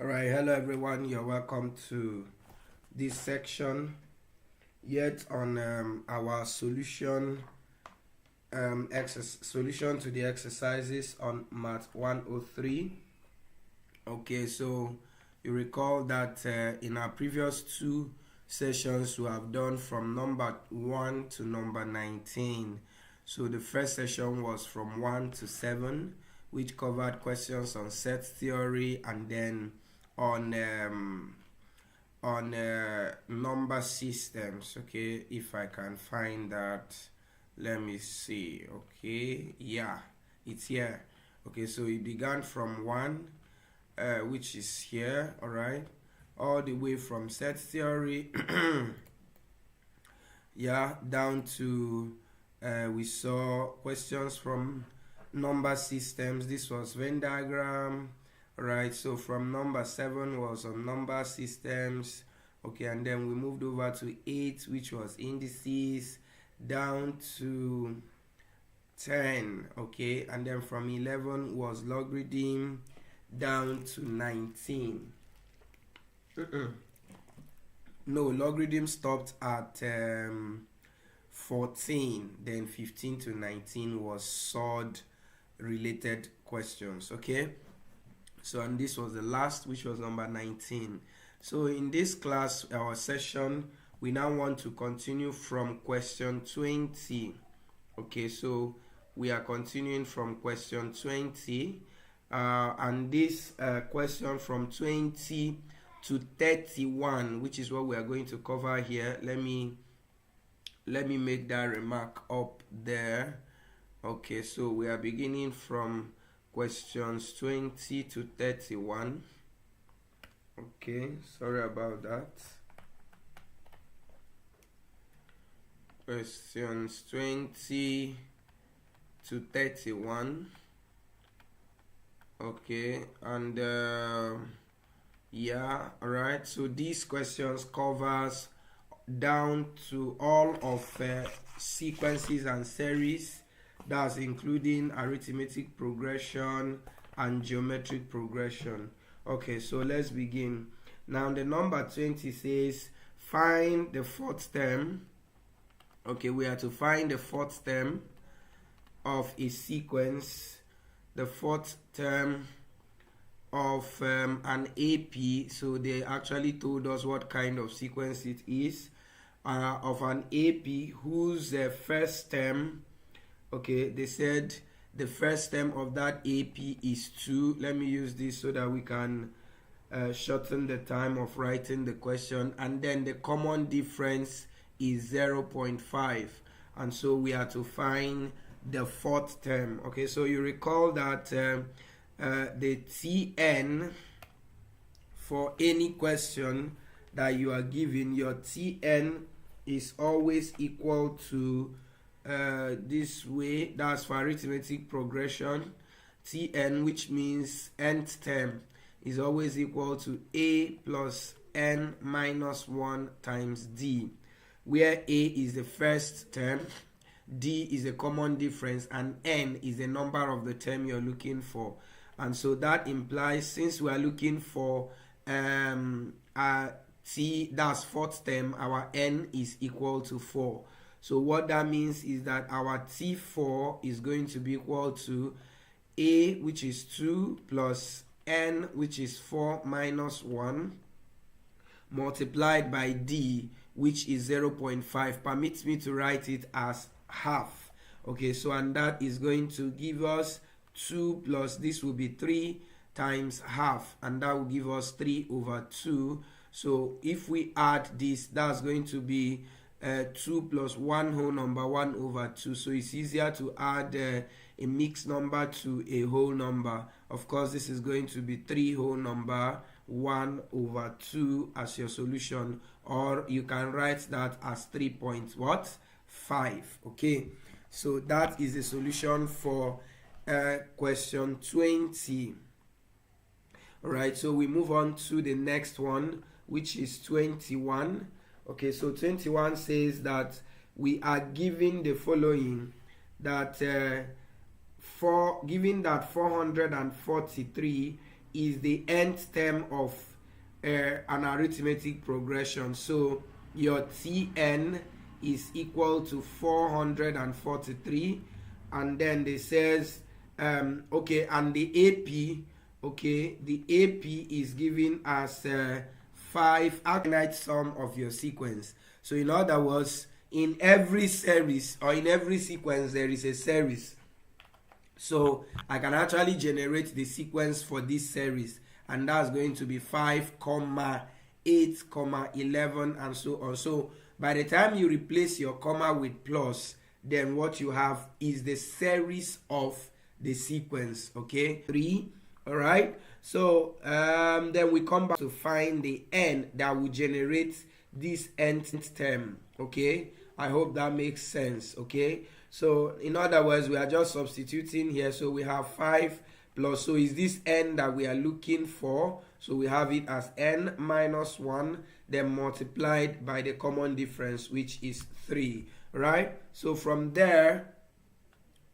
Alright, hello everyone, you're welcome to this section yet on our solution solution to the exercises on Math 103. Okay, so you recall that in our previous two sessions we have done from number 1 to number 19. So the first session was from 1 to 7, which covered questions on set theory and then on number systems. Okay, if I can find that, let me see. Okay, yeah, it's here. Okay, so it began from 1, which is here, all right, all the way from set theory yeah, down to we saw questions from number systems. This was Venn diagram, right? So from number 7 was on number systems. Okay, and then we moved over to 8, which was indices, down to 10. Okay, and then from 11 was logarithm, down to 19. No, logarithm stopped at 14, then 15 to 19 was surd related questions. Okay, so and this was the last, which was number 19. So in this class, our session, we now want to continue from question 20. Okay, so we are continuing from question 20, and this question from 20 to 31, which is what we are going to cover here. Let me make that remark up there. Okay, so we are beginning from questions 20 to 31. Okay, sorry about that. Questions 20 to 31. Okay, and yeah, all right, so these questions covers down to all of sequences and series, that's including arithmetic progression and geometric progression. Okay, so let's begin. Now the number 20 says find the fourth term. Okay, we are to find the fourth term of a sequence, the fourth term of an AP. So they actually told us what kind of sequence it is, of an AP whose first term, okay, they said the first term of that AP is 2. Let me use this so that we can shorten the time of writing the question. And then the common difference is 0.5. And so we are to find the fourth term. Okay, so you recall that the Tn for any question that you are given, your Tn is always equal to this way. That's for arithmetic progression. Tn, which means nth term, is always equal to a plus n minus 1 times d, where a is the first term, d is a common difference, and n is the number of the term you're looking for. And so that implies, since we are looking for t, that's fourth term, our n is equal to 4. So what that means is that our T4 is going to be equal to A, which is 2, plus N, which is 4 minus 1, multiplied by D, which is 0.5. Permits me to write it as half. Okay, so and that is going to give us 2 plus this will be 3 times half, and that will give us 3 over 2. So if we add this, that's going to be 2 plus 1 whole number, 1 over 2. So it's easier to add a mixed number to a whole number. Of course, this is going to be 3 whole number, 1 over 2 as your solution, or you can write that as 3.5. Okay, so that is the solution for question 20. All right, so we move on to the next one, which is 21. Okay, so 21 says that we are given the following, that given that 443 is the nth term of an arithmetic progression. So your Tn is equal to 443, and then they says okay, and the AP, okay, the AP is given as 5 finite sum of your sequence. So in other words, in every series or in every sequence there is a series. So I can actually generate the sequence for this series, and that's going to be 5, 8, 11, and so on. So by the time you replace your comma with plus, then what you have is the series of the sequence. Okay, 3. All right, so then we come back to find the n that will generate this nth term. Okay, I hope that makes sense. Okay, so in other words, we are just substituting here. So we have 5 plus, so is this n that we are looking for? So we have it as n minus 1, then multiplied by the common difference, which is 3. Right, so from there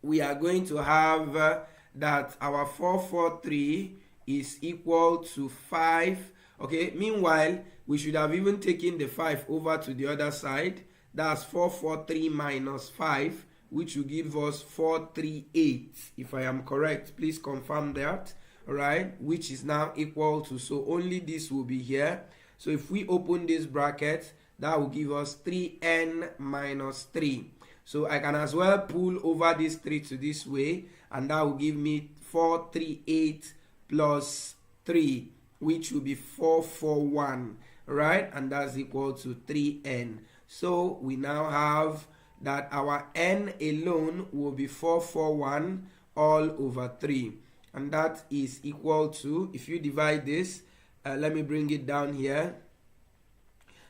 we are going to have that our 443 is equal to 5. Okay, meanwhile we should have even taken the 5 over to the other side. That's 443 minus 5, which will give us 438, if I am correct. Please confirm that. All right, which is now equal to, so only this will be here. So if we open this bracket, that will give us 3n minus 3. So I can as well pull over this 3 to this way, and that will give me 438 plus 3, which will be 441, right? And that's equal to 3n. So we now have that our n alone will be 441 all over 3, and that is equal to, if you divide this, let me bring it down here.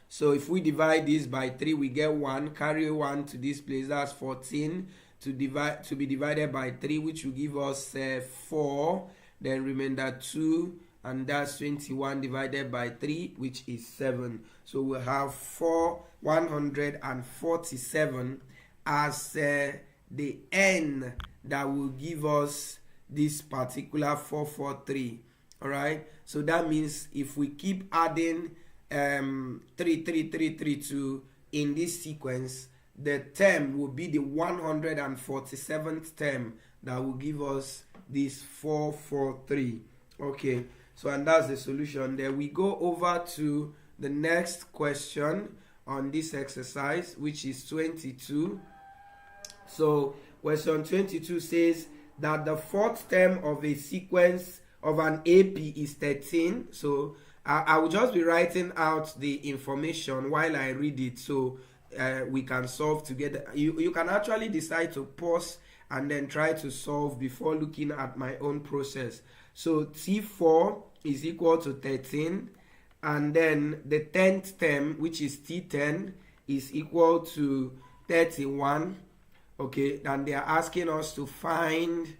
So if we divide this by 3, we get 1. Carry 1 to this place, that's 14 to be divided by 3, which will give us 4. Then remainder 2, and that's 21 divided by 3, which is 7. So we'll have 147 as the n that will give us this particular 443. All right, so that means if we keep adding 3 in this sequence, the term will be the 147th term that will give us this 443. Okay, so and that's the solution. Then we go over to the next question on this exercise, which is 22. So question 22 says that the fourth term of a sequence of an AP is 13. So I will just be writing out the information while I read it, so we can solve together. You can actually decide to pause and then try to solve before looking at my own process. So T4 is equal to 13, and then the 10th term, which is T10, is equal to 31. Okay, and they are asking us to find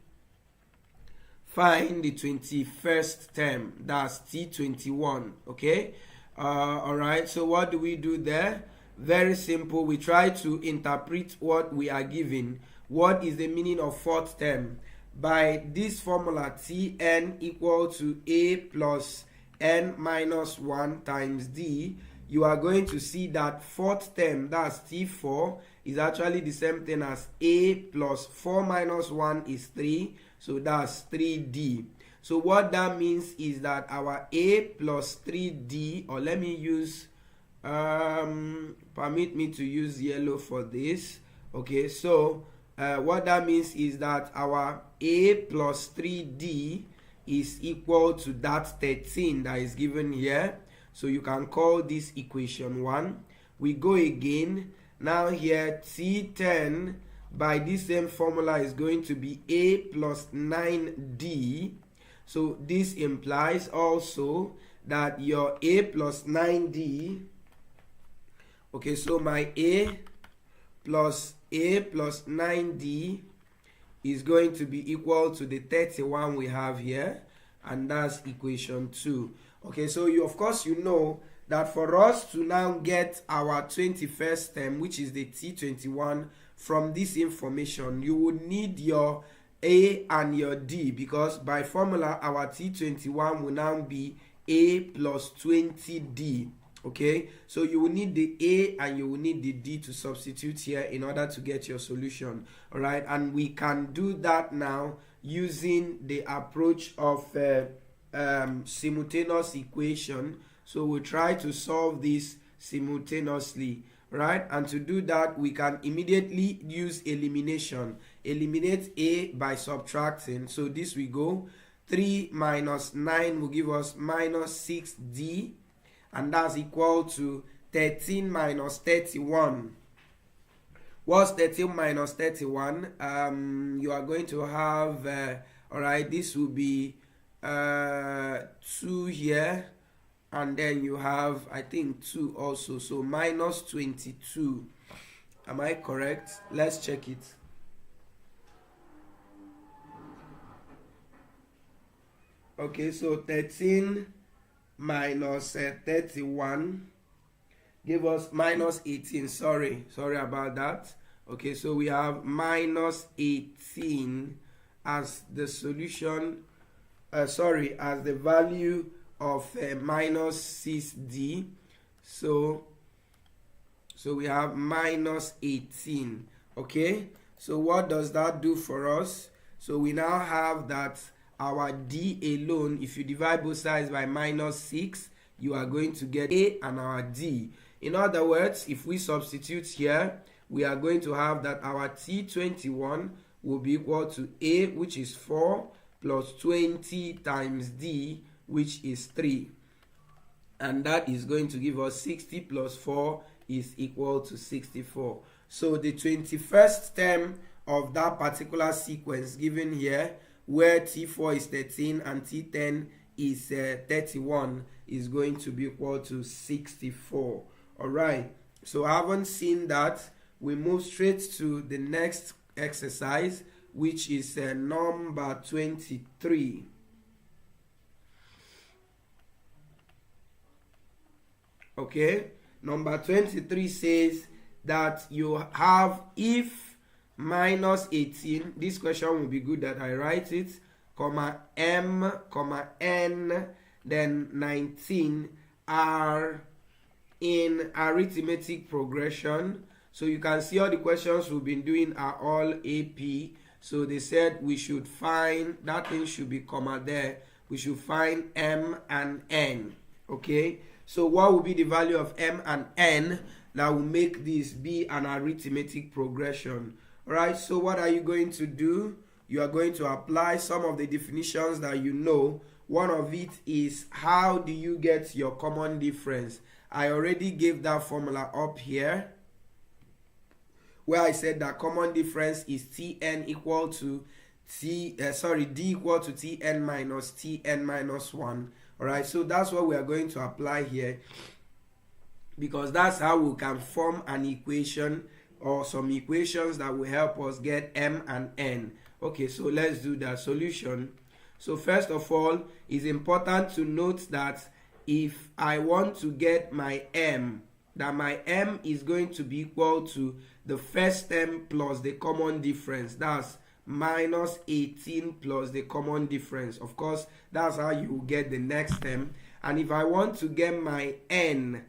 the 21st term, that's T21. Okay, all right, so what do we do there? Very simple. We try to interpret what we are given. What is the meaning of fourth term? By this formula, Tn equal to A plus n minus 1 times D, you are going to see that fourth term, that's T4, is actually the same thing as A plus 4 minus 1 is 3, so that's 3D. So what that means is that our A plus 3D, or let me use, permit me to use yellow for this. Okay, so what that means is that our A plus 3D is equal to that 13 that is given here. So you can call this equation 1. We go again. Now here T10 by this same formula is going to be A plus 9D. So this implies also that your A plus 9D, okay, so my A plus 9D is going to be equal to the 31 we have here, and that's equation 2. Okay, so you, of course, you know that for us to now get our 21st term, which is the T21, from this information, you would need your A and your D, because by formula our T21 will now be A plus 20D. Okay, so you will need the A and you will need the D to substitute here in order to get your solution. All right, and we can do that now using the approach of simultaneous equation. So we'll try to solve this simultaneously, right? And to do that, we can immediately use elimination. Eliminate A by subtracting. So this we go 3 minus 9 will give us minus 6D, and that's equal to 13 minus 31. What's 13 minus 31? You are going to have all right, this will be 2 here, and then you have, I think, 2 also, so minus 22. Am I correct? Let's check it. Okay, so 13 minus 31 give us minus 18. Sorry about that. Okay, so we have minus 18 as the solution, as the value of minus 6D. So we have minus 18. Okay, so what does that do for us? So we now have that our D alone, if you divide both sides by minus 6, you are going to get A and our D. In other words, if we substitute here, we are going to have that our T21 will be equal to A, which is 4, plus 20 times D, which is 3. And that is going to give us 60 plus 4 is equal to 64. So the 21st term of that particular sequence given here, where T4 is 13 and T10 is 31, is going to be equal to 64. All right, so having seen that, we move straight to the next exercise, which is number 23. Okay, number 23 says that you have, if minus 18, this question will be good that I write it, comma m, comma n, then 19 are in arithmetic progression. So you can see all the questions we've been doing are all AP. So they said we should find, that thing should be comma there, we should find m and n. Okay, so what will be the value of m and n that will make this be an arithmetic progression? Alright, so what are you going to do? You are going to apply some of the definitions that you know. One of it is, how do you get your common difference? I already gave that formula up here, where I said that common difference is Tn equal to D equal to Tn minus Tn minus 1. Alright, so that's what we are going to apply here, because that's how we can form an equation or some equations that will help us get m and n. Okay, so let's do that. Solution. So first of all, it's important to note that if I want to get my m, that my m is going to be equal to the first term plus the common difference. That's minus 18 plus the common difference. Of course, that's how you get the next term. And if I want to get my n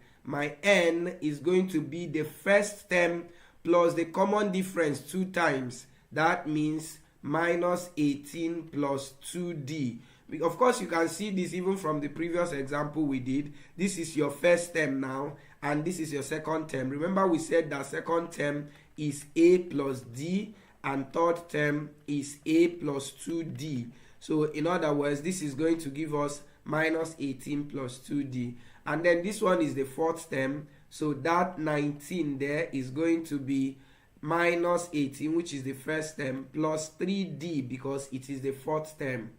is going to be the first term plus the common difference 2 times. That means minus 18 plus 2D. Of course, you can see this even from the previous example we did. This is your first term now, and this is your second term. Remember, we said that second term is A plus D, and third term is A plus 2D. So in other words, this is going to give us minus 18 plus 2D. And then this one is the fourth term. So that 19 there is going to be minus 18, which is the first term, plus 3D because it is the fourth term.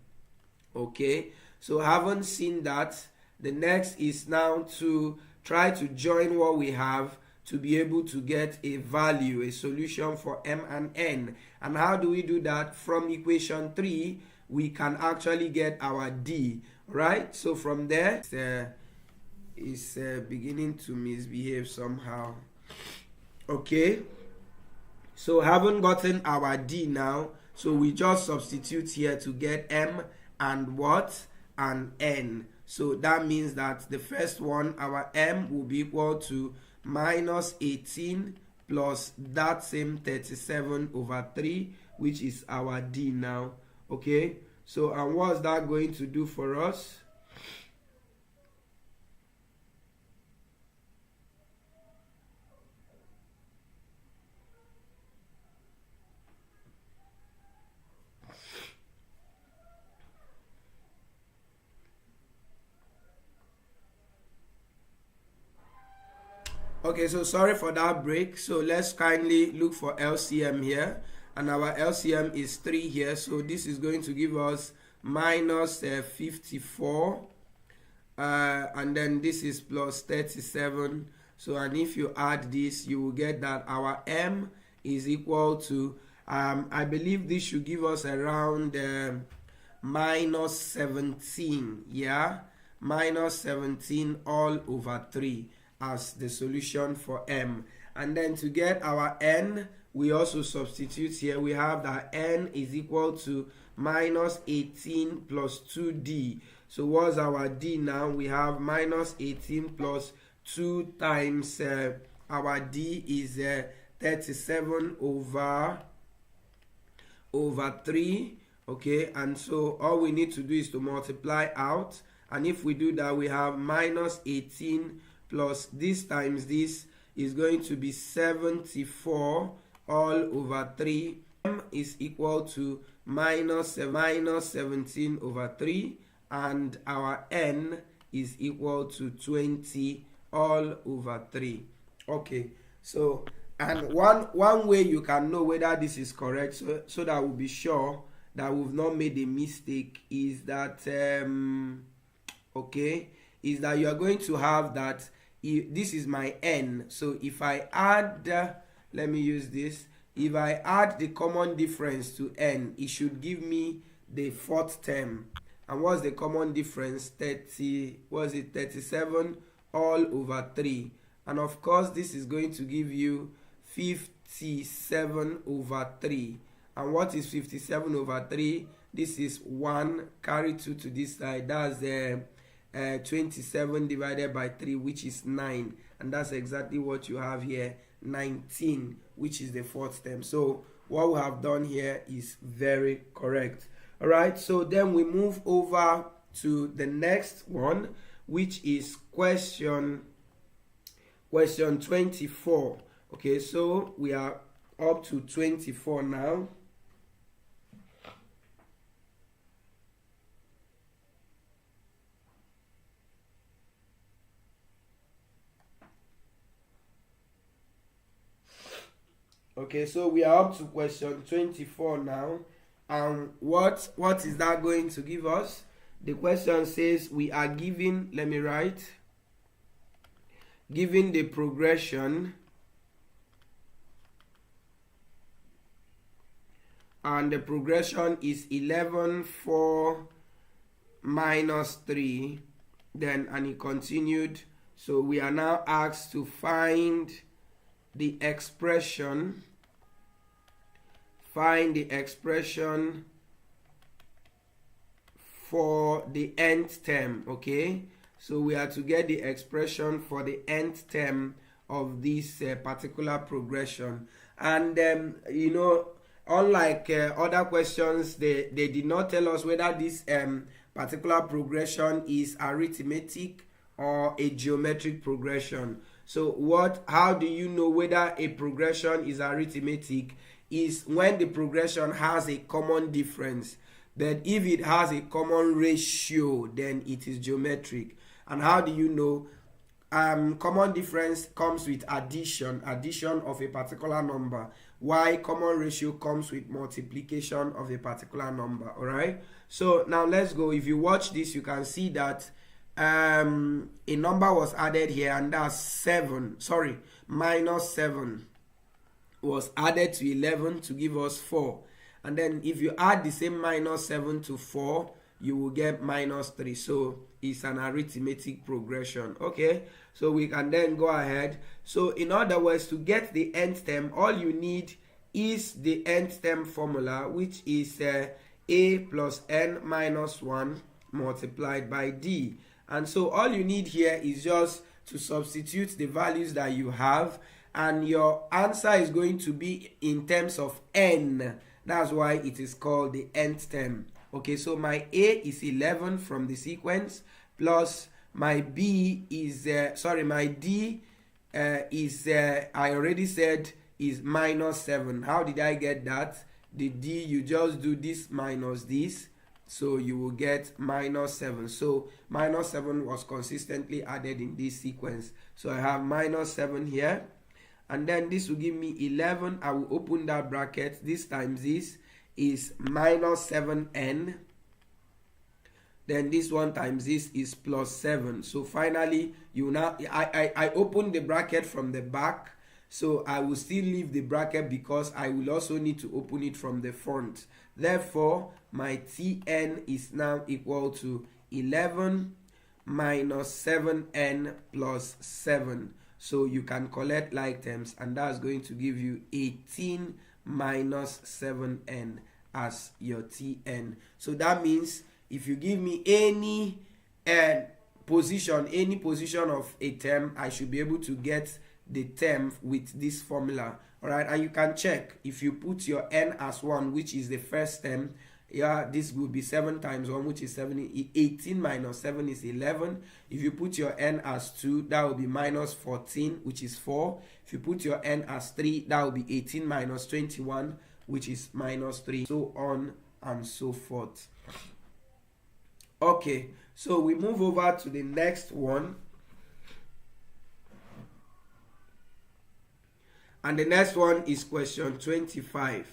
Okay, so having seen that, the next is now to try to join what we have to be able to get a value, a solution for m and n. And how do we do that? From equation 3, we can actually get our d, right? So from there, it's beginning to misbehave somehow. Okay, so having gotten our d now, So we just substitute here to get m and what? And n. So that means that the first one, our m will be equal to minus 18 plus that same 37 over 3, which is our d now. Okay, so and what's that going to do for us? Okay, so sorry for that break. So let's kindly look for LCM here. And our LCM is 3 here. So this is going to give us minus 54. And then this is plus 37. So and if you add this, you will get that our m is equal to, I believe this should give us around minus 17. Yeah, minus 17 all over 3 as the solution for m. And then to get our n, we also substitute here. We have that n is equal to minus 18 plus 2d. So what's our d now? We have minus 18 plus 2 times our d is 37 over 3. Okay, and so all we need to do is to multiply out. And if we do that, we have minus 18 plus this times this is going to be 74 all over 3. M is equal to minus 17 over 3, and our n is equal to 20 all over 3. Okay, so and one way you can know whether this is correct, so that we'll be sure that we've not made a mistake, is that is that you are going to have that this is my n. So if I add let me use this. If I add the common difference to n, it should give me the fourth term. And what's the common difference? 37 all over 3. And of course, this is going to give you 57 over 3. And what is 57 over 3? This is 1, carry 2 to this side. That's 27 divided by 3, which is 9. And that's exactly what you have here, 19, which is the fourth term. So what we have done here is very correct. All right, so then we move over to the next one, which is question 24. Okay, so we are up to 24 now. Okay, so we are up to question 24 now. And what is that going to give us? The question says we are given, let me write, given the progression, and the progression is 11, 4, minus 3, then, and it continued. So we are now asked to find the expression, for the nth term. Okay, so we are to get the expression for the nth term of this particular progression. And you know, unlike other questions, they did not tell us whether this particular progression is arithmetic or a geometric progression. So how do you know whether a progression is arithmetic? Is when the progression has a common difference. Then if it has a common ratio, then it is geometric. And how do you know? Common difference comes with addition of a particular number, while common ratio comes with multiplication of a particular number. All right, so now let's go. If you watch this, you can see that a number was added here, and that's minus 7 was added to 11 to give us 4. And then if you add the same minus 7 to 4, you will get minus 3. So it's an arithmetic progression. Okay, so we can then go ahead. So in other words, to get the nth term, all you need is the nth term formula, which is a plus n minus 1 multiplied by d. And so all you need here is just to substitute the values that you have, and your answer is going to be in terms of n. That's why it is called the nth term. Okay, so my a is 11 from the sequence, plus my b is my d is I already said is minus 7. How did I get that? The d, you just do this minus this, so you will get minus 7. So minus 7 was consistently added in this sequence. So I have minus 7 here, and then this will give me 11. I will open that bracket. This times this is minus 7n. Then this one times this is plus 7. So finally, you now I open the bracket from the back, so I will still leave the bracket because I will also need to open it from the front. Therefore, my Tn is now equal to 11 minus 7n plus 7. So you can collect like terms, and that's going to give you 18 minus 7n as your Tn. So that means if you give me any position of a term, I should be able to get the term with this formula. All right, and you can check if you put your n as 1, which is the first term. Yeah, this will be 7 times 1, which is 7. 18 minus 7 is 11. If you put your n as 2, that will be minus 14, which is 4. If you put your n as 3, that will be 18 minus 21, which is minus 3, so on and so forth. Okay, so we move over to the next one. And the next one is question 25.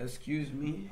Excuse me.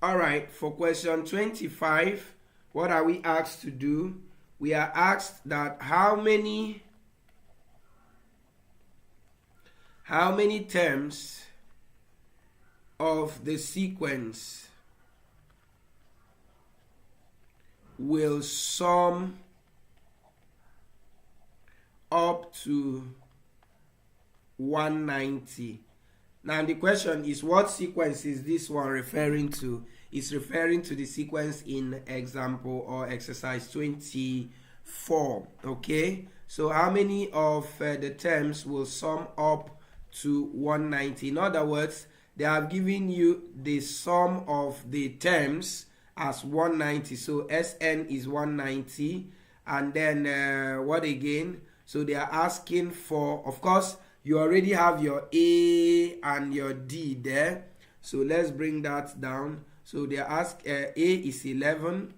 All right, for question 25, what are we asked to do? We are asked that how many terms of the sequence will sum up to 190. Now the question is, what sequence is this one referring to? It's referring to the sequence in example or exercise 24. Okay, so how many of the terms will sum up to 190? In other words, they have given you the sum of the terms as 190. So Sn is 190, and then what again? So they are asking for, of course, you already have your A and your D there. So let's bring that down. So they ask A is 11.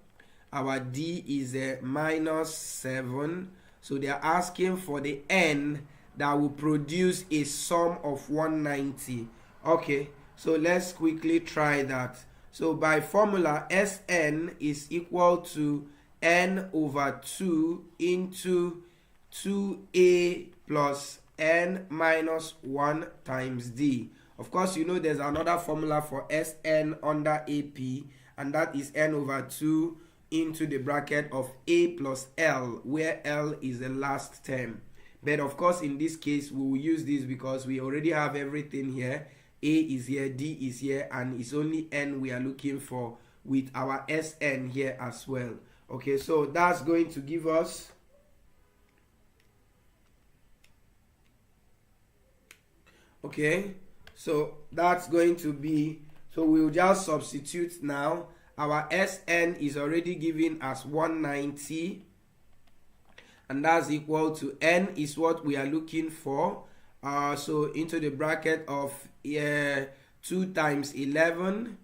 Our D is minus 7. So they are asking for the N that will produce a sum of 190. Okay, so let's quickly try that. So by formula, Sn is equal to N over 2 into 2A plus N minus 1 times D. Of course, you know there's another formula for Sn under AP, and that is N over 2 into the bracket of A plus L, where L is the last term. But of course, in this case, we will use this because we already have everything here. A is here, D is here, and it's only N we are looking for with our Sn here as well. Okay, so that's going to give us okay, so that's going to be, so we'll just substitute now. Our Sn is already given as 190, and that's equal to N is what we are looking for. So into the bracket of 2 times 11,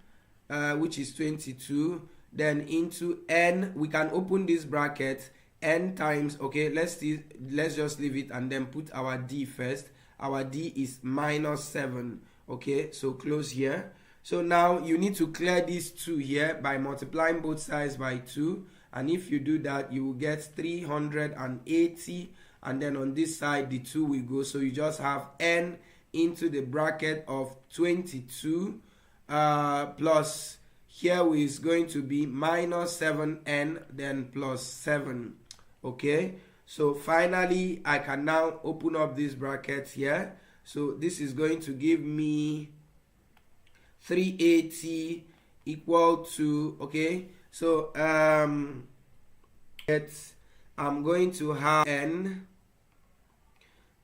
which is 22. then into n. We can open this bracket, n times, okay, let's just leave it and then put our d first. Our d is minus 7. Okay, so close here. So now you need to clear these 2 here by multiplying both sides by 2, and if you do that, you will get 380, and then on this side the 2 will go, so you just have n into the bracket of 22 plus here is going to be minus 7n then plus 7. Okay, so finally I can now open up this bracket here. So this is going to give me 380 equal to, okay, so I'm going to have n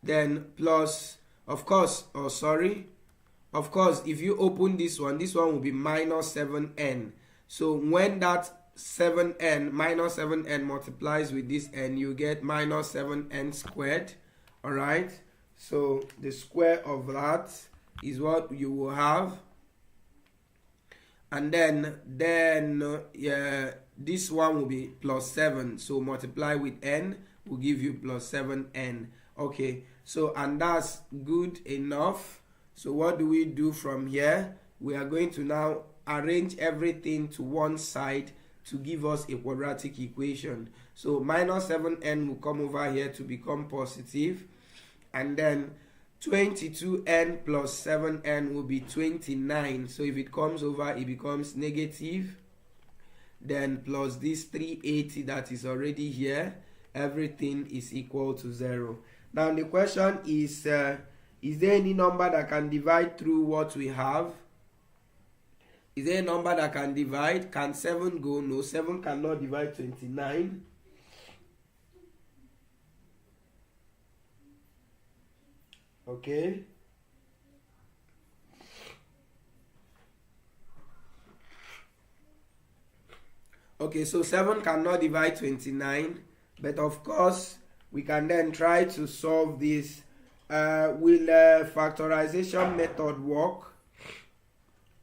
then plus, of course, of course, if you open this one will be minus 7n. So when that 7n minus 7n multiplies with this n, you get minus 7n squared. All right, so the square of that is what you will have, and then this one will be plus 7, so multiply with n will give you plus 7n. Okay, so and that's good enough. So what do we do from here? We are going to now arrange everything to one side to give us a quadratic equation. So minus 7n will come over here to become positive, and then 22n plus 7n will be 29. So if it comes over, it becomes negative. Then plus this 380 that is already here, everything is equal to 0. Now the question is there any number that can divide through what we have? Is there a number that can divide? Can 7 go? No, 7 cannot divide 29. Okay. Okay, so 7 cannot divide 29, but of course we can then try to solve this. Will factorization method work?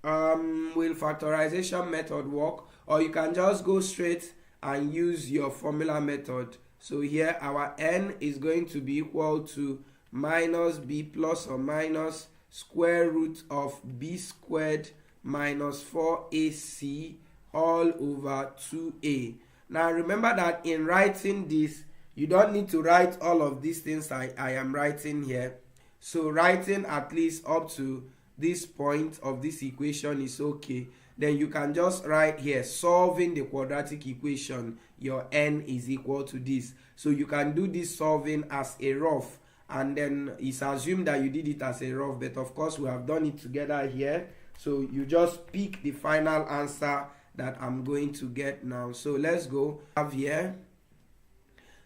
Will factorization method work? Or you can just go straight and use your formula method. So here our n is going to be equal to minus b plus or minus square root of b squared minus 4ac all over 2a. Now remember that in writing this, you don't need to write all of these things I am writing here. So writing at least up to this point of this equation is okay. Then you can just write here, solving the quadratic equation, your n is equal to this. So you can do this solving as a rough, and then it's assumed that you did it as a rough, but of course we have done it together here. So you just pick the final answer that I'm going to get now. So let's go have here.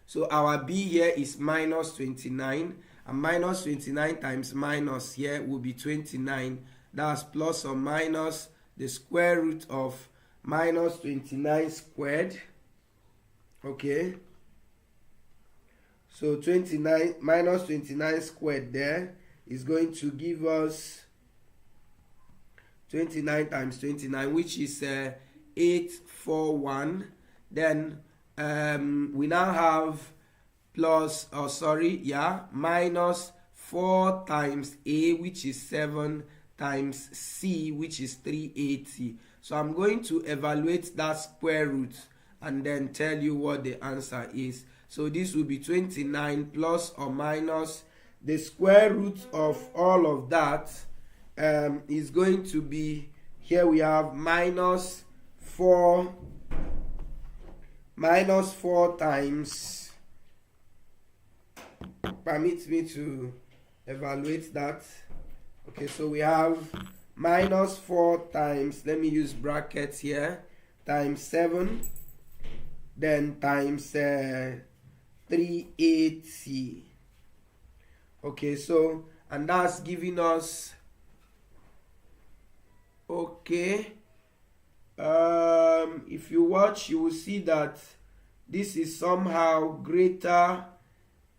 So our b here is minus 29, and minus 29 times minus here will be 29. That's plus or minus the square root of minus 29 squared. Okay, so 29 minus 29 squared there is going to give us 29 times 29, which is 841. Then we now have minus 4 times a, which is 7, times c, which is 380. So I'm going to evaluate that square root and then tell you what the answer is. So this will be 29 plus or minus the square root of all of that is going to be, here we have minus 4 times, permit me to evaluate that. Okay, so we have minus 4 times, let me use brackets here, times 7, then times 380. Okay, so, and that's giving us, okay, if you watch, you will see that this is somehow greater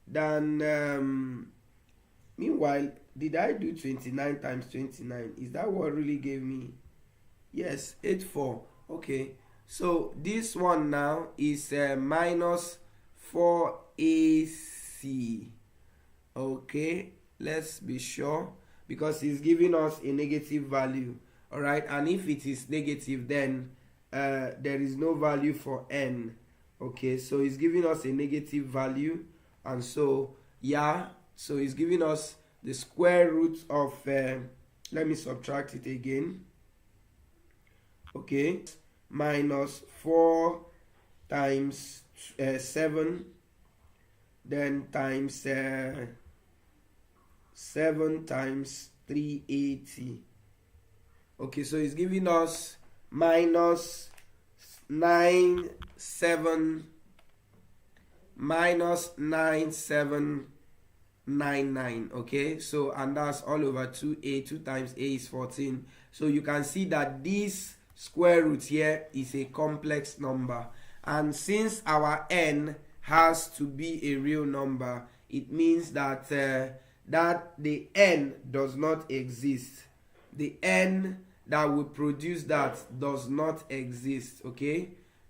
than, meanwhile, did I do 29 times 29? Is that what really gave me? Yes, 84. Okay, So this one now is minus 4ac. Okay, let's be sure, because it's giving us a negative value. All right, and if it is negative, then there is no value for n. Okay, so it's giving us a negative value, and so yeah, so it's giving us the square root of let me subtract it again. Okay, minus 4 times 7, then times 7 times 380. Okay, so it's giving us minus 9799. Okay, so and that's all over 2a. 2 times a is 14. So you can see that this square root here is a complex number, and since our n has to be a real number, it means that that the n does not exist. The n that would produce that does not exist. Okay,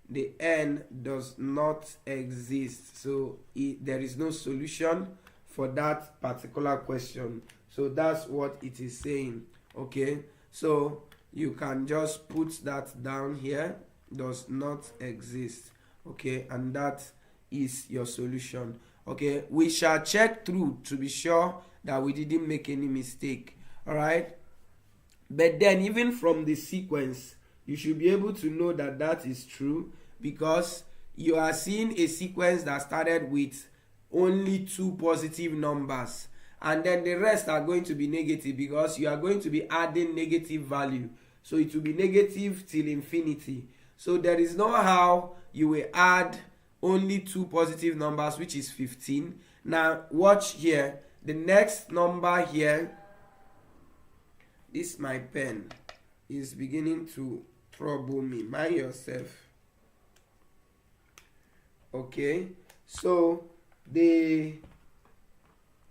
the n does not exist, so there is no solution for that particular question. So that's what it is saying. Okay, so you can just put that down here, does not exist. Okay, and that is your solution. Okay, we shall check through to be sure that we didn't make any mistake. All right, but then even from the sequence, you should be able to know that that is true, because you are seeing a sequence that started with only 2 positive numbers, and then the rest are going to be negative, because you are going to be adding negative value. So it will be negative till infinity. So there is no how you will add only 2 positive numbers, which is 15. Now watch here, the next number here, this my pen is beginning to trouble me, mind yourself. Okay, so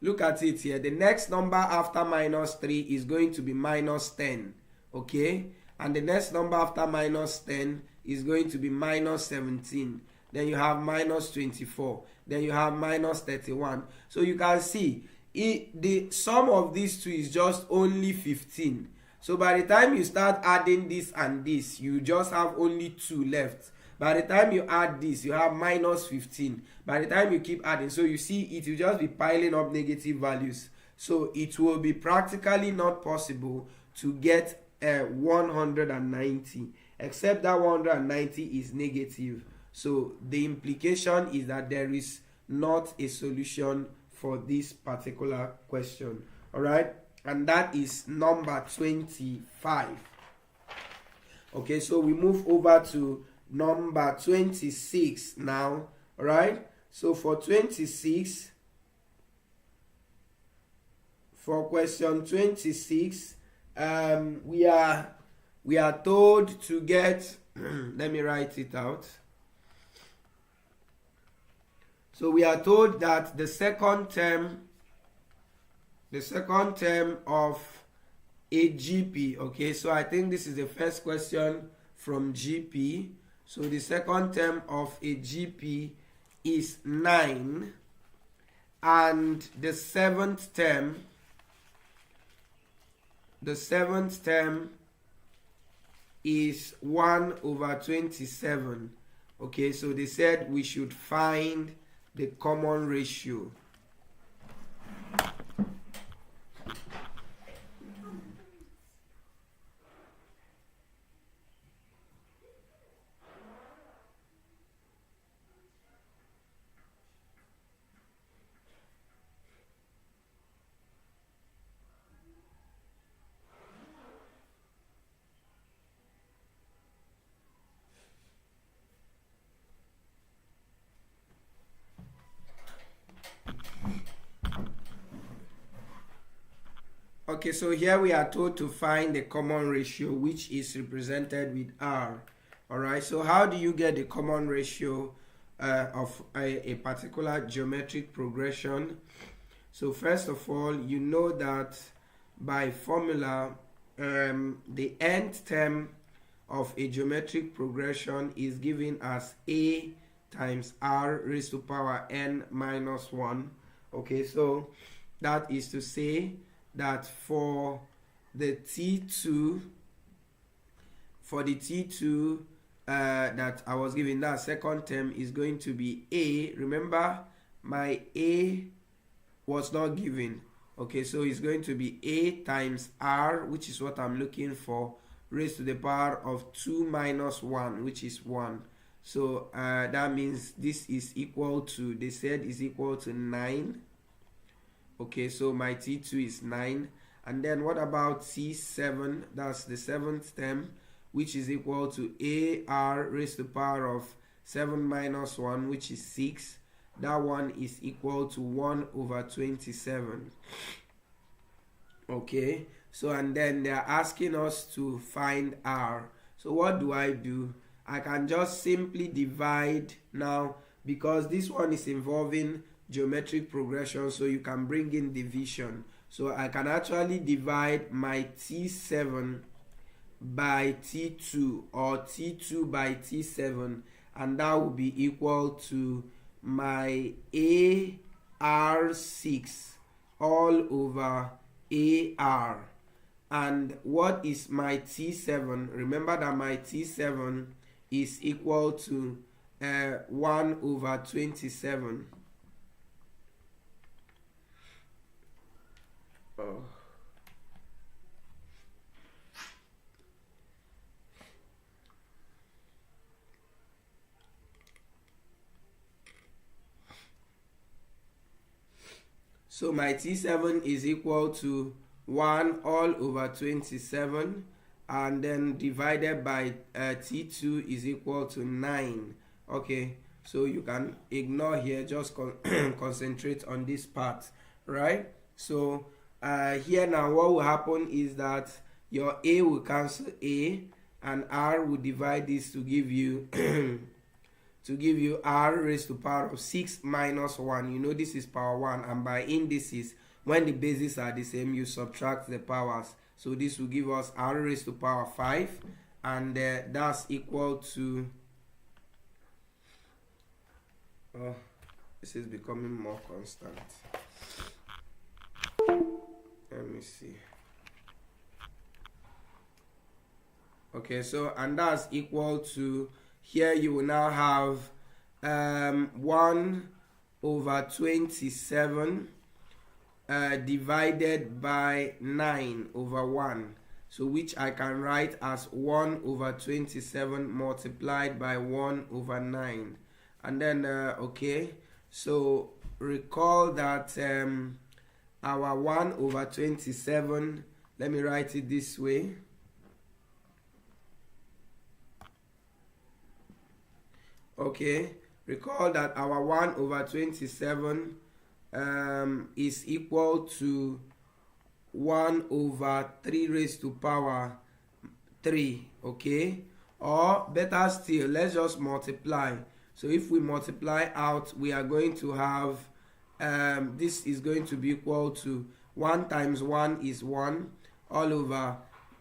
look at it here, the next number after minus 3 is going to be minus 10. Okay, and the next number after minus 10 is going to be minus 17. Then you have minus 24. Then you have minus 31. So you can see the sum of these two is just only 15. So by the time you start adding this and this, you just have only 2 left. By the time you add this, you have minus 15. By the time you keep adding, so you see it will just be piling up negative values. So it will be practically not possible to get 190, except that 190 is negative. So the implication is that there is not a solution for this particular question. All right, and that is number 25. Okay, so we move over to number 26 now. All right, so for 26, for question 26, we are told to get let me write it out. So we are told that the second term of a GP. Okay, so I think this is the first question from GP. So the second term of a GP is 9, and the seventh term is 1 over 27. Okay, so they said we should find the common ratio. Okay, so here we are told to find the common ratio, which is represented with R. All right, so how do you get the common ratio of a particular geometric progression? So first of all, you know that by formula, the nth term of a geometric progression is given as a times r raised to power n minus 1. Okay, so that is to say that for the t2 that I was given, that second term is going to be a. Remember, my a was not given. Okay, so it's going to be a times r, which is what I'm looking for, raised to the power of 2 minus 1, which is 1. So that means this is equal to, they said is equal to 9. Okay, so my t2 is 9. And then what about t7? That's the seventh term, which is equal to ar raised to the power of 7 minus 1, which is 6. That one is equal to 1 over 27. Okay, so and then they are asking us to find r. So what do? I can just simply divide now, because this one is involving geometric progression, so you can bring in division. So I can actually divide my t7 by t2 or t2 by t7, and that will be equal to my ar6 all over ar. And what is my t7? Remember that my t7 is equal to 1 over 27. Oh. So my t7 is equal to 1 all over 27, and then divided by t2 is equal to 9. Okay, so you can ignore here, just concentrate on this part, right? So here now what will happen is that your a will cancel a, and r will divide this to give you r raised to power of 6 minus 1. You know this is power 1, and by indices, when the bases are the same, you subtract the powers. So this will give us r raised to power 5, and that's equal to this is becoming more constant. Let me see. Okay, so and that's equal to, here you will now have 1 over 27 divided by 9 over 1. So which I can write as 1 over 27 multiplied by 1 over 9. And then, okay, so recall that our 1 over 27, let me write it this way. Okay, recall that our 1 over 27 is equal to 1 over 3 raised to power 3, okay? Or better still, let's just multiply. So if we multiply out, we are going to have, this is going to be equal to 1 times 1 is 1, all over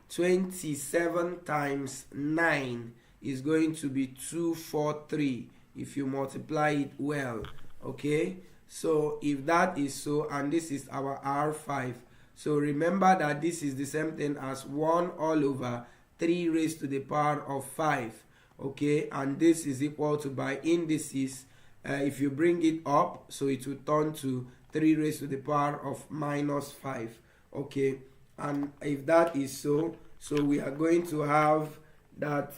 27 times 9 is going to be 243 if you multiply it well. Okay, so if that is so, and this is our r5, so remember that this is the same thing as 1 all over 3 raised to the power of 5. Okay, and this is equal to, by indices, if you bring it up, so it will turn to 3 raised to the power of minus 5. Okay, and if that is so, so we are going to have that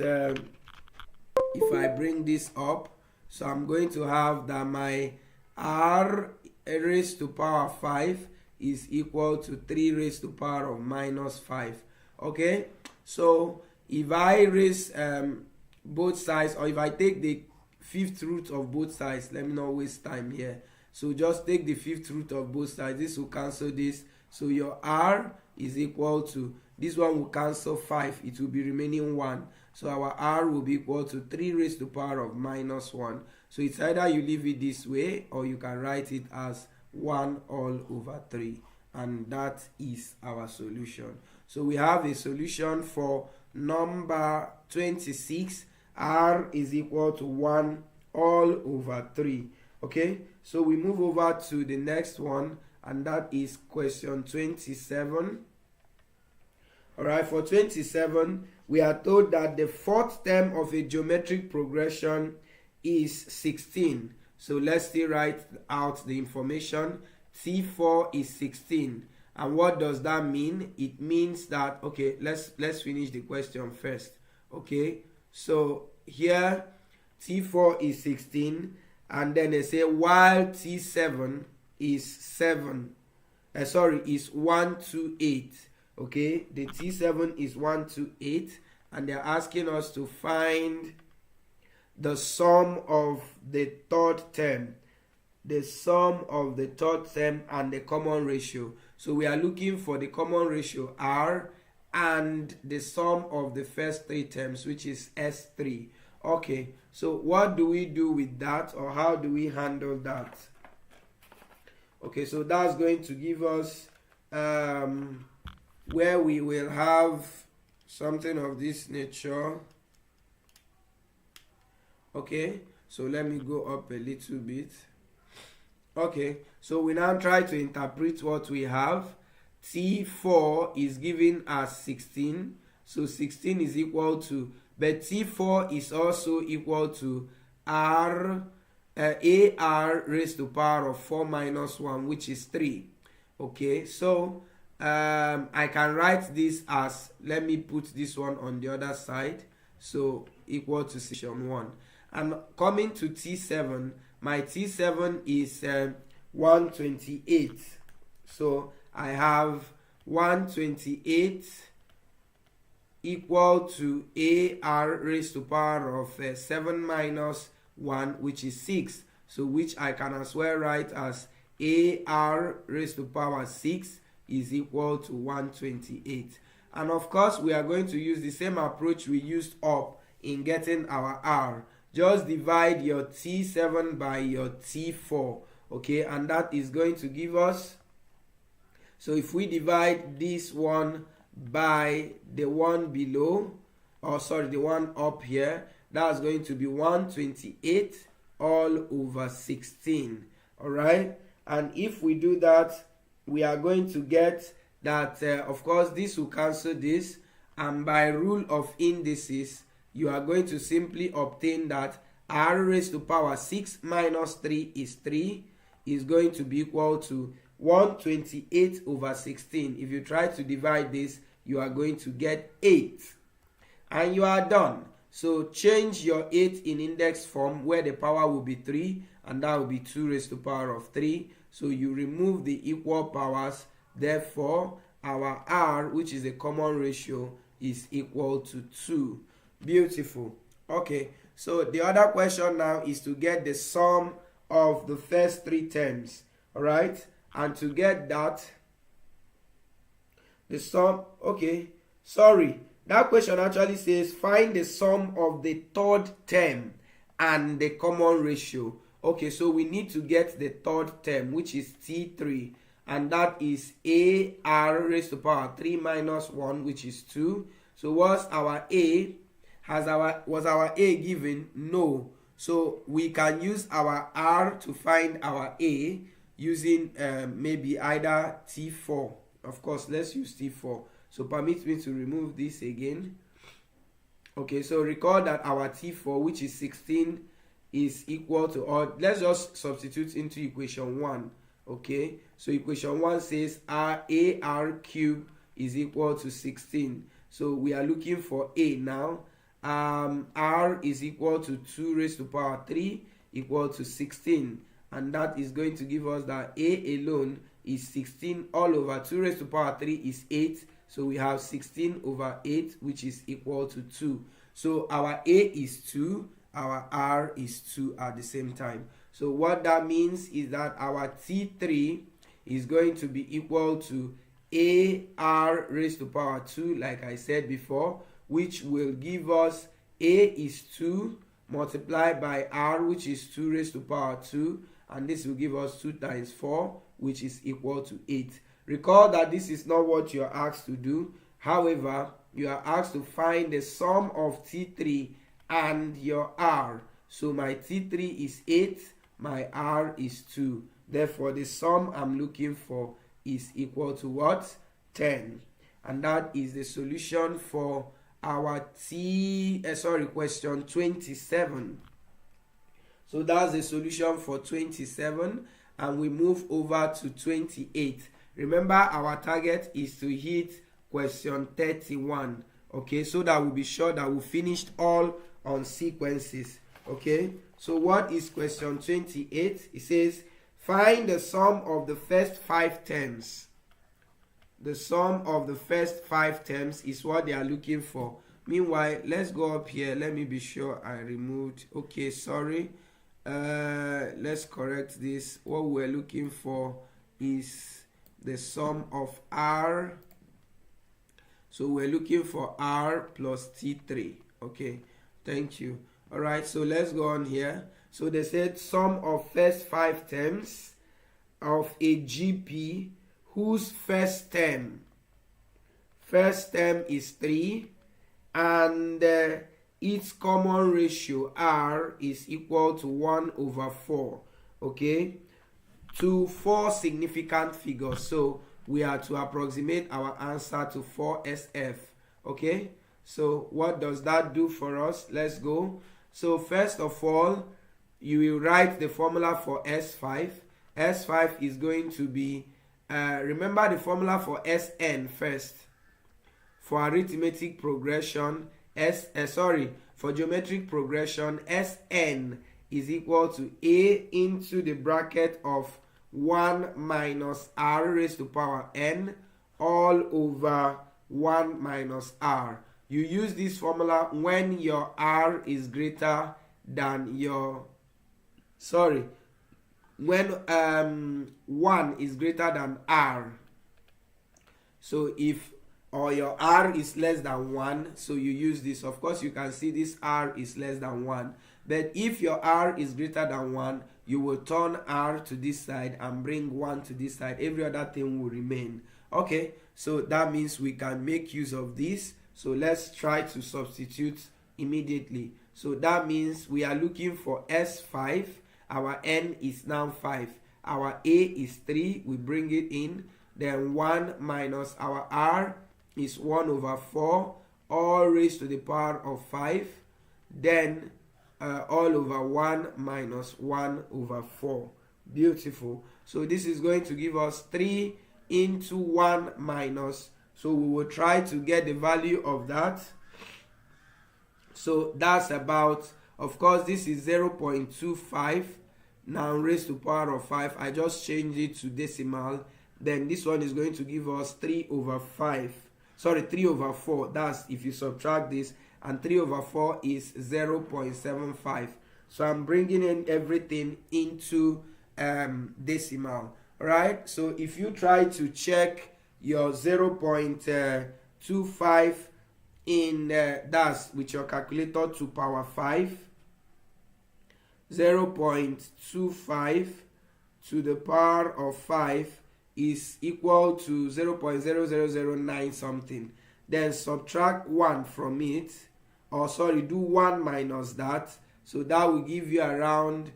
if I bring this up, so I'm going to have that my r raised to power 5 is equal to 3 raised to power of minus 5. Okay, so if I raise both sides, or if I take the fifth root of both sides, let me not waste time here, so just take the fifth root of both sides, this will cancel this, so your r is equal to, this one will cancel 5, it will be remaining 1, so our r will be equal to 3 raised to power of minus 1. So it's either you leave it this way, or you can write it as 1 all over 3, and that is our solution. So we have a solution for number 26. R is equal to 1 all over 3. Okay, so we move over to the next one, and that is question 27. Alright, for 27, we are told that the fourth term of a geometric progression is 16. So let's still write out the information. T4 is 16. And what does that mean? It means that, okay, let's finish the question first. Okay, so here T4 is 16, and then they say while T7 is is 128. Okay, the T7 is 128, and they're asking us to find the sum of the third term. The sum of the third term and the common ratio. So we are looking for the common ratio R and the sum of the first three terms, which is S3. Okay, so what do we do with that, or how do we handle that? Okay, so that's going to give us where we will have something of this nature. Okay, so let me go up a little bit. Okay, so we now try to interpret what we have. T4 is given as 16, so 16 is equal to, but T4 is also equal to AR raised to power of 4 minus 1, which is 3. Okay, so I can write this as, let me put this one on the other side, so equal to section 1. And coming to T7, my T7 is 128. So I have 128 equal to AR raised to power of 7 minus 1, which is 6. So which I can as well write as AR raised to power 6 is equal to 128. And of course, we are going to use the same approach we used up in getting our R. Just divide your T7 by your T4. Okay, and that is going to give us, so if we divide this one by the one below, or sorry, the one up here, that's going to be 128 all over 16. All right, and if we do that, we are going to get that, of course, this will cancel this, and by rule of indices, you are going to simply obtain that R raised to power 6 minus 3 is 3, is going to be equal to 128 over 16. If you try to divide this, you are going to get 8. And you are done. So change your 8 in index form, where the power will be 3, and that will be 2 raised to power of 3. So you remove the equal powers. Therefore, our R, which is a common ratio, is equal to 2. Beautiful. Okay, so the other question now is to get the sum of the first three terms. All right, and to get that, the sum, okay, sorry, that question actually says find the sum of the third term and the common ratio. Okay, so we need to get the third term, which is T3, and that is AR raised to power 3 minus 1, which is 2. So what's our A? Was our A given? No. So we can use our R to find our A using maybe either T4. Of course, let's use T4. So permit me to remove this again. Okay, so recall that our T4, which is 16, is equal to, or let's just substitute into equation 1. Okay, so equation 1 says AR cubed is equal to 16. So we are looking for A now. R is equal to 2 raised to power 3 equal to 16, and that is going to give us that A alone is 16 all over 2 raised to power 3 is 8. So we have 16 over 8, which is equal to 2. So our A is 2, our R is 2 at the same time. So what that means is that our T3 is going to be equal to AR raised to power 2, like I said before, which will give us A is 2 multiplied by R, which is 2 raised to power 2, and this will give us 2 times 4, which is equal to 8. Recall that this is not what you are asked to do. However, you are asked to find the sum of T3 and your R. So my T3 is 8, my R is 2. Therefore, the sum I'm looking for is equal to what? 10. And that is the solution for our question 27. So that's the solution for 27, and we move over to 28. Remember, our target is to hit question 31. Okay, so that we'll be sure that we finished all on sequences. Okay, so what is question 28? It says, find the sum of the first 5 terms. The sum of the first 5 terms is what they are looking for. Meanwhile, let's go up here. Let me be sure I removed. Okay, sorry. Let's correct this. What we're looking for is the sum of R. So we're looking for R plus T3. Okay, thank you. All right, so let's go on here. So they said sum of first 5 terms of a GP whose first term is 3 and its common ratio R is equal to 1 over 4. Okay, to 4 significant figures. So we are to approximate our answer to 4SF. Okay, so what does that do for us? Let's go. So first of all, you will write the formula for S5. S5 is going to be, remember the formula for Sn first. For arithmetic progression, for geometric progression, Sn is equal to A into the bracket of 1 minus R raised to power n all over 1 minus R. You use this formula when your R is greater than your, when 1 is greater than R. So if your R is less than 1, so you use this. Of course, you can see this R is less than 1. But if your R is greater than 1, you will turn R to this side and bring 1 to this side. Every other thing will remain. Okay, so that means we can make use of this. So let's try to substitute immediately. So that means we are looking for S5. Our N is now 5. Our A is 3. We bring it in. Then 1 minus our R is 1 over 4, all raised to the power of 5. Then all over 1 minus 1 over 4. Beautiful. So this is going to give us 3 into 1 minus. So we will try to get the value of that. So that's about, of course, this is 0.25 now raised to power of 5. I just changed it to decimal. Then this one is going to give us 3 over 4. That's if you subtract this, and 3 over 4 is 0.75. So I'm bringing in everything into decimal. Right? So if you try to check your 0.25 in that's with your calculator to power 5, 0.25 to the power of 5 is equal to 0.0009 something. Then subtract 1 from it, or do 1 minus that. So that will give you around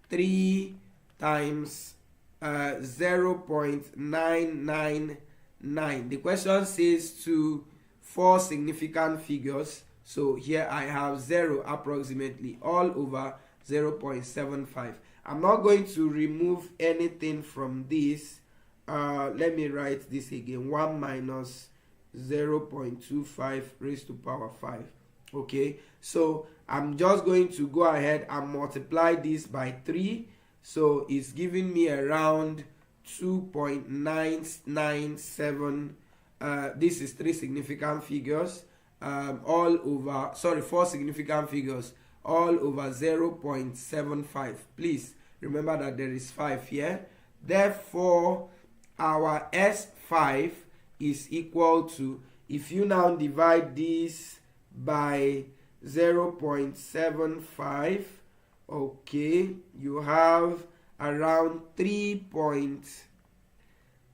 3 times 0.999. The question says to 4 significant figures. So here I have 0 approximately all over 0.75. I'm not going to remove anything from this. Let me write this again. 1 minus 0.25 raised to power 5. Okay, so I'm just going to go ahead and multiply this by 3. So it's giving me around 2.997. This is 3 significant figures, all over, 4 significant figures, all over 0.75. Please remember that there is 5 here. Therefore, our S5 is equal to, if you now divide this by 0.75, okay, you have around 3.9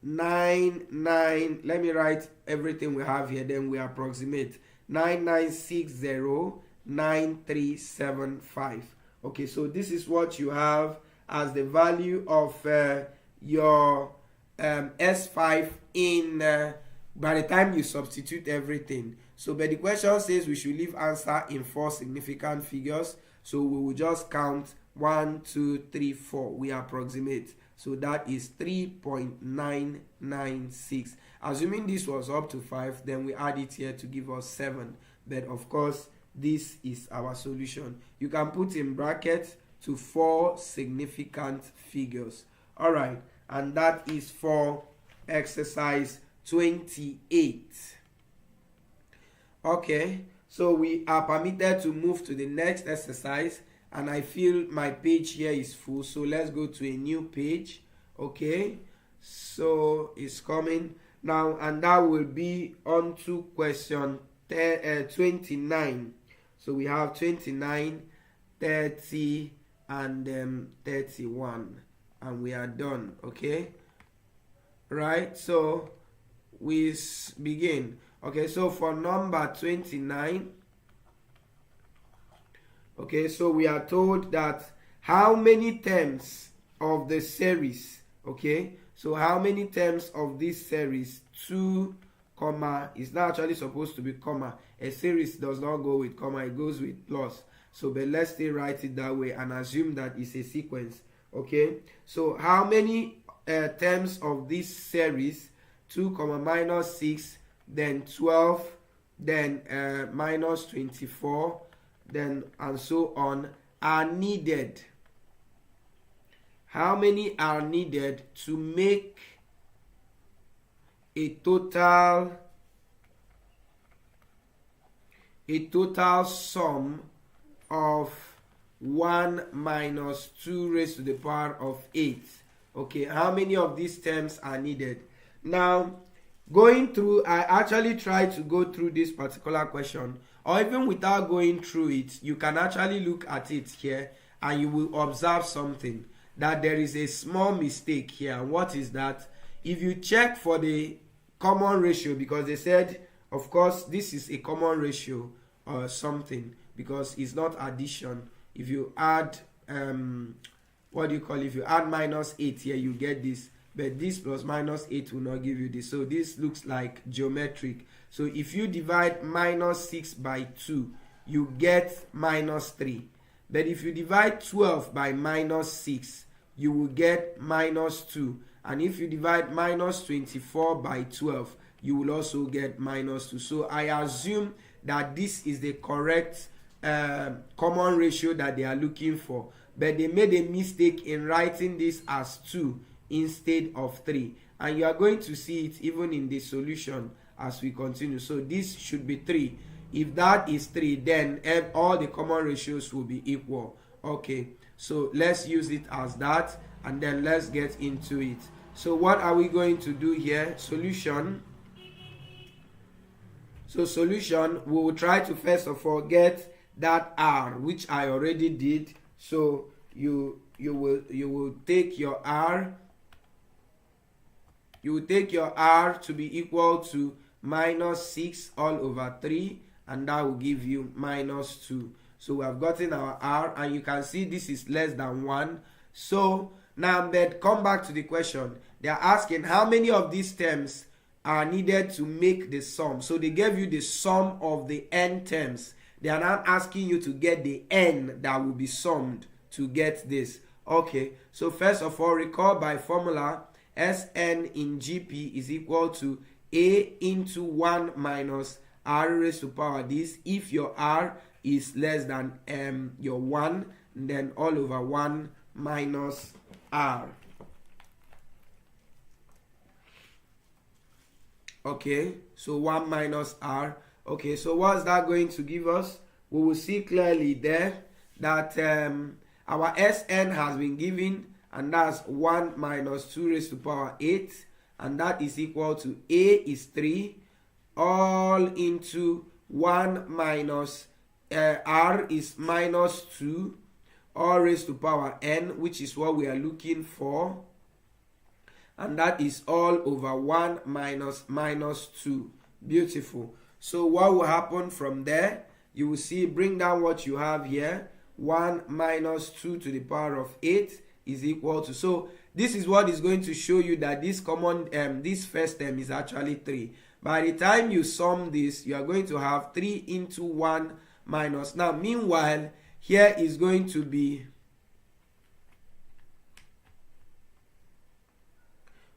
let me write everything we have here, then we approximate. 99609375. Okay, so this is what you have as the value of your S5 in by the time you substitute everything. So but the question says we should leave answer in 4 significant figures, so we will just count 1 2 3 4. We approximate, so that is 3.996. Assuming this was up to 5, then we add it here to give us 7. But of course, this is our solution. You can put in brackets to 4 significant figures. All right, and that is for exercise 28. Okay, so we are permitted to move to the next exercise, and I feel my page here is full, so let's go to a new page. Okay, so it's coming now, and that will be on to question 29. So we have 29, 30, and 31, and we are done. Okay, right, so we begin. Okay, so for number 29, okay, so we are told that how many terms of the series, okay, so how many terms of this series, 2 comma, is not actually supposed to be comma. A series does not go with comma, it goes with plus. So but let's still write it that way and assume that it's a sequence. Okay, so how many terms of this series, 2 comma minus 6, then 12, then minus 24, then and so on, are needed? How many are needed to make a total sum of 1 minus 2 raised to the power of 8? Okay, how many of these terms are needed? Now, going through, I actually tried to go through this particular question, or even without going through it, you can actually look at it here and you will observe something, that there is a small mistake here. What is that? If you check for the common ratio, because they said, of course, this is a common ratio or something, because it's not addition. If you add, if you add minus 8 here, you get this. But this plus minus 8 will not give you this. So this looks like geometric. So if you divide minus 6 by 2, you get minus 3. But if you divide 12 by minus 6, you will get minus 2. And if you divide minus 24 by 12, you will also get minus 2. So I assume that this is the correct common ratio that they are looking for. But they made a mistake in writing this as 2 instead of 3. And you are going to see it even in the solution as we continue. So this should be 3. If that is 3, then all the common ratios will be equal. Okay, so let's use it as that, and then let's get into it. So what are we going to do here? Solution. So solution, we will try to first of all get that R, which I already did. So you will take your R. You will take your R to be equal to minus 6 all over 3, and that will give you minus 2. So we have gotten our R, and you can see this is less than 1. So now then come back to the question. They are asking how many of these terms are needed to make the sum. So they gave you the sum of the n terms. They are now asking you to get the n that will be summed to get this. Okay, so first of all, recall by formula, Sn in GP is equal to A into 1 minus R raised to power this. If your R is less than your 1, then all over 1 minus R. Okay, so 1 minus R. Okay, so what's that going to give us? We will see clearly there that our Sn has been given, and that's 1 minus 2 raised to power 8, and that is equal to A is 3 all into 1 minus R is minus 2 all raised to power n, which is what we are looking for. and that is all over 1 minus 2. Beautiful. So what will happen from there? You will see, bring down what you have here. 1 minus 2 to the power of 8 is equal to, so this is what is going to show you that this this first term is actually 3. By the time you sum this, you are going to have 3 into 1 minus. Now, meanwhile, here is going to be,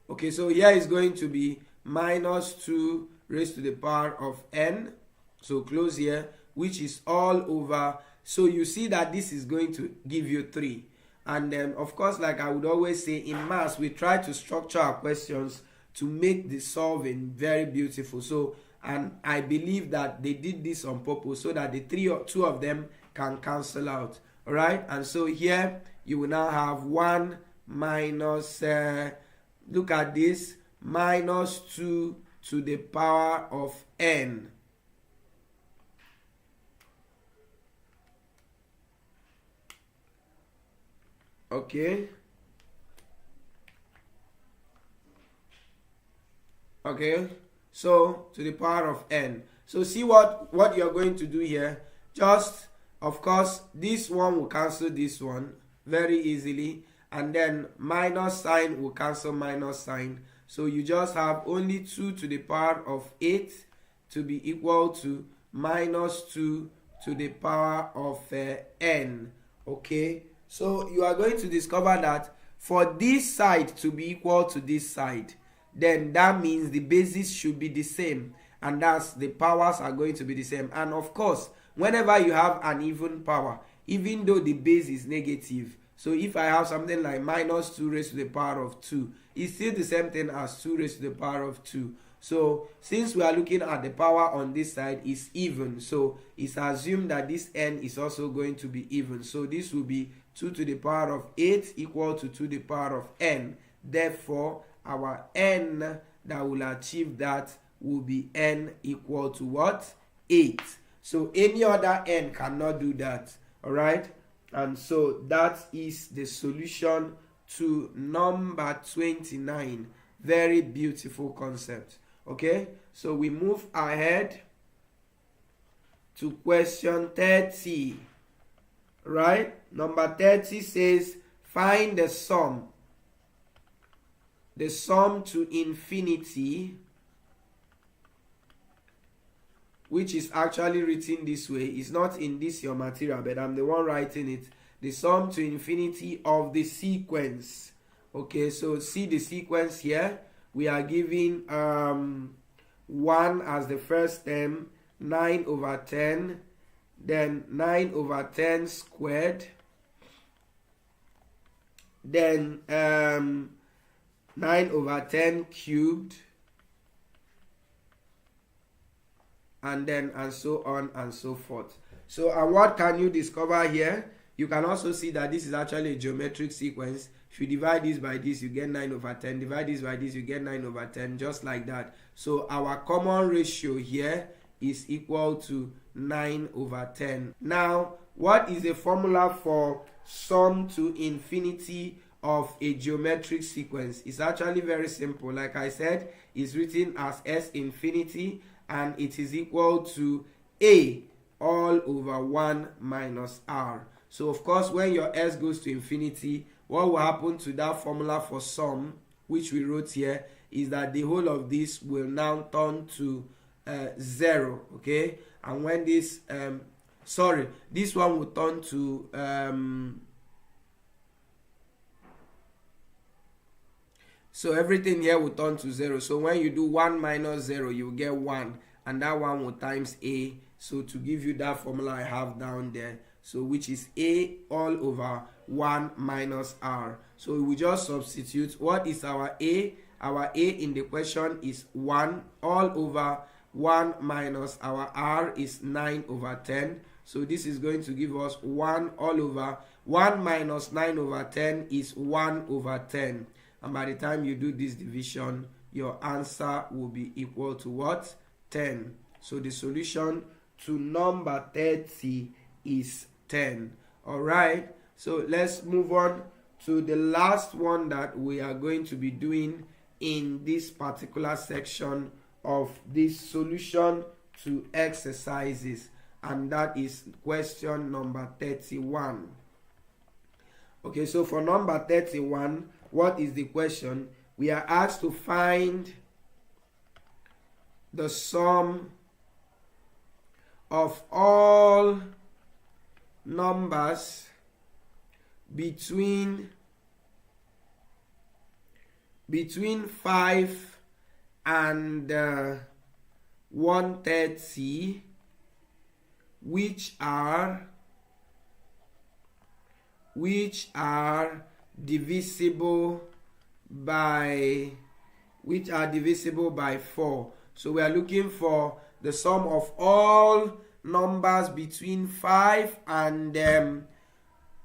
okay, so here is going to be minus 2 raised to the power of n. So close here, which is all over. So you see that this is going to give you 3. And then, of course, like I would always say, in maths, we try to structure our questions to make the solving very beautiful. So, and I believe that they did this on purpose so that the two of them can cancel out. All right. And so here you will now have 1 minus, look at this, minus 2 to the power of n. Okay. Okay. So to the power of n. So see what you're going to do here. Just, of course, this one will cancel this one very easily. And then minus sign will cancel minus sign. So you just have only 2 to the power of 8 to be equal to minus 2 to the power of n. Okay. So you are going to discover that for this side to be equal to this side, then that means the bases should be the same, and that's the powers are going to be the same. And of course, whenever you have an even power, even though the base is negative, so if I have something like minus 2 raised to the power of 2, it's still the same thing as 2 raised to the power of 2. So since we are looking at the power on this side is even, so it's assumed that this n is also going to be even. So this will be 2 to the power of 8 equal to 2 to the power of n. Therefore, our n that will achieve that will be n equal to what? 8. So any other n cannot do that. All right? And so that is the solution to number 29. Very beautiful concept. Okay? So we move ahead to question 30. Right? Number 30 says, find the sum to infinity, which is actually written this way. It's not in this your material, but I'm the one writing it. The sum to infinity of the sequence. Okay, so see the sequence here. We are giving 1 as the first term, 9 over 10, then 9 over 10 squared, then 9 over 10 cubed, and then and so on and so forth. So, and what can you discover here? You can also see that this is actually a geometric sequence. If you divide this by this, you get 9 over 10. Divide this by this, you get 9 over 10, just like that. So our common ratio here is equal to 9 over 10. Now, what is the formula for sum to infinity of a geometric sequence? It's actually very simple. Like I said, it's written as S infinity, and it is equal to A all over 1 minus R. So of course, when your S goes to infinity, what will happen to that formula for sum, which we wrote here, is that the whole of this will now turn to 0. Okay, and when this this one will turn to so everything here will turn to 0. So when you do 1 minus 0, you will get 1, and that 1 will times A. So to give you that formula I have down there, so which is A all over 1 minus R. So we just substitute. What is our A? Our A in the question is 1 all over 1 minus our R is 9 over 10. So this is going to give us 1 all over 1 minus 9 over 10 is 1 over 10. And by the time you do this division, your answer will be equal to what? 10. So the solution to number 30 is 10. All right. So let's move on to the last one that we are going to be doing in this particular section of this solution to exercises, and that is question number 31. Okay, so for number 31, what is the question? We are asked to find the sum of all numbers between 5 and 130 which are divisible by 4. So we are looking for the sum of all numbers between 5 and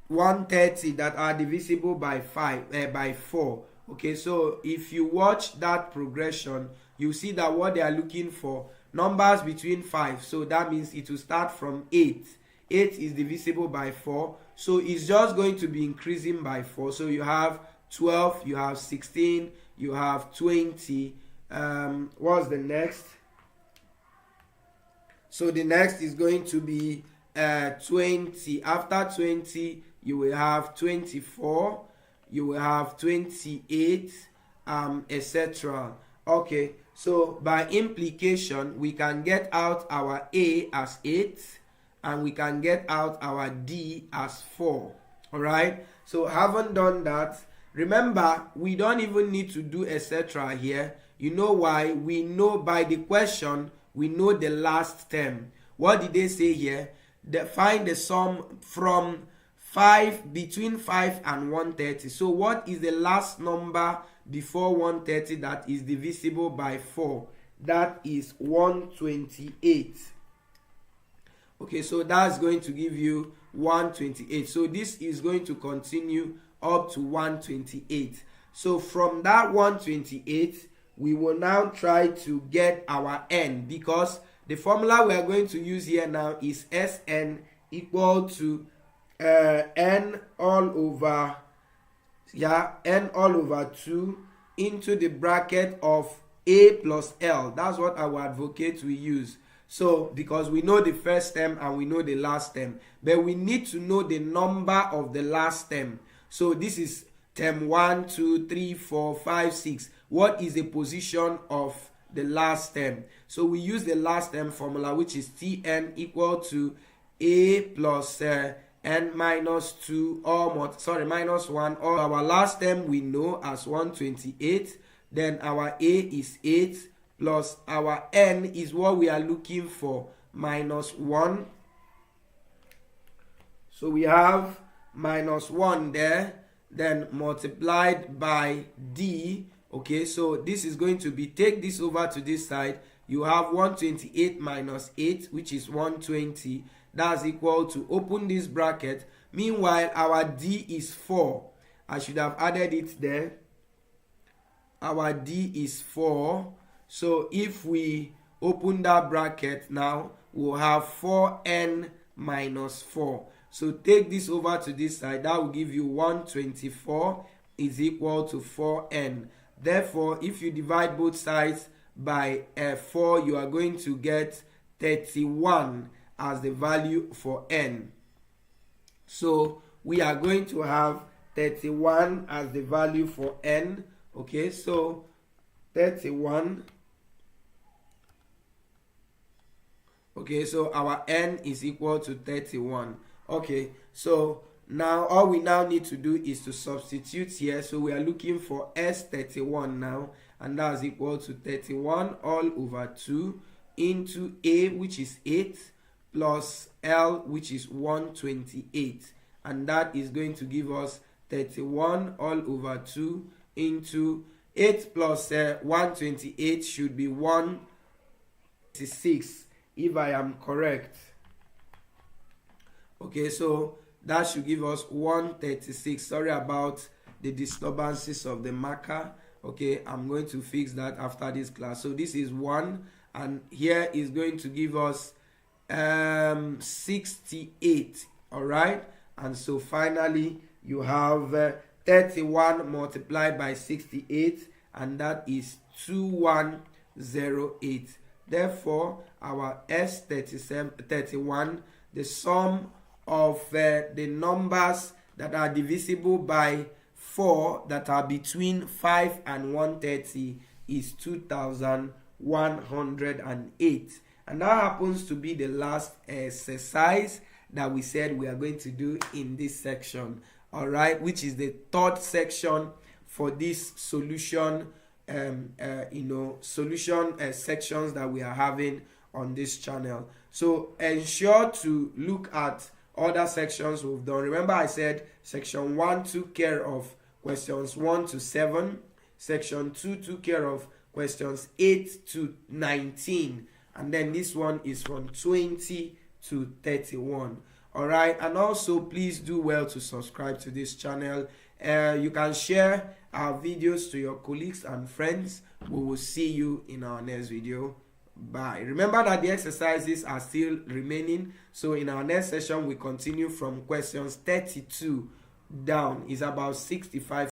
130 that are divisible by 4. Okay, so if you watch that progression, you see that what they are looking for, numbers between 5, so that means it will start from 8. 8 is divisible by 4, so it's just going to be increasing by 4. So you have 12, you have 16, you have 20. What's the next? So the next is going to be 20. After 20, you will have 24, you will have 28, etc. Okay, so by implication, we can get out our A as 8 and we can get out our D as 4. All right, so having done that, remember, we don't even need to do etc. here. You know why? We know by the question, we know the last term. What did they say here? Find the sum from between 5 and 130. So what is the last number before 130 that is divisible by 4? That is 128. Okay, so that's going to give you 128. So this is going to continue up to 128. So from that 128, we will now try to get our n, because the formula we are going to use here now is Sn equal to n all over 2 into the bracket of a plus l. That's what our advocate will use. So because we know the first term and we know the last term, but we need to know the number of the last term. So this is term 1, 2, 3, 4, 5, 6. What is the position of the last term? So we use the last term formula, which is Tn equal to a plus n minus 2 or minus 1, or our last term we know as 128. Then our a is 8 plus our n is what we are looking for, minus 1. So we have minus 1 there, then multiplied by d. Okay, so this is going to be, take this over to this side, you have 128 minus 8, which is 120. That's equal to, open this bracket. Meanwhile, our d is 4. I should have added it there. Our d is 4. So if we open that bracket now, we'll have 4n minus 4. So take this over to this side. That will give you 124 is equal to 4n. Therefore, if you divide both sides by 4, you are going to get 31 as the value for n. So we are going to have 31 as the value for n. Okay, so 31. Okay, so our n is equal to 31. Okay, so now all we now need to do is to substitute here. So we are looking for S31 now, and that's equal to 31 all over 2 into A, which is 8, plus L, which is 128. And that is going to give us 31 all over 2 into 8 plus 128 should be 166, if I am correct. Okay, so that should give us 136. Sorry about the disturbances of the marker. Okay, I'm going to fix that after this class. So this is 1, and here is going to give us 68. All right, and so finally you have 31 multiplied by 68, and that is 2108. Therefore, our S31, the sum of the numbers that are divisible by 4 that are between 5 and 130 is 2108. And that happens to be the last exercise that we said we are going to do in this section, all right, which is the third section for this solution sections that we are having on this channel. So ensure to look at other sections we've done. Remember, I said section 1 took care of questions 1 to 7, section 2 took care of questions 8 to 19, and then this one is from 20 to 31. All right, and also please do well to subscribe to this channel. You can share our videos to your colleagues and friends. We will see you in our next video. Bye. Remember that the exercises are still remaining, so in our next session we continue from questions 32 down. It's about 65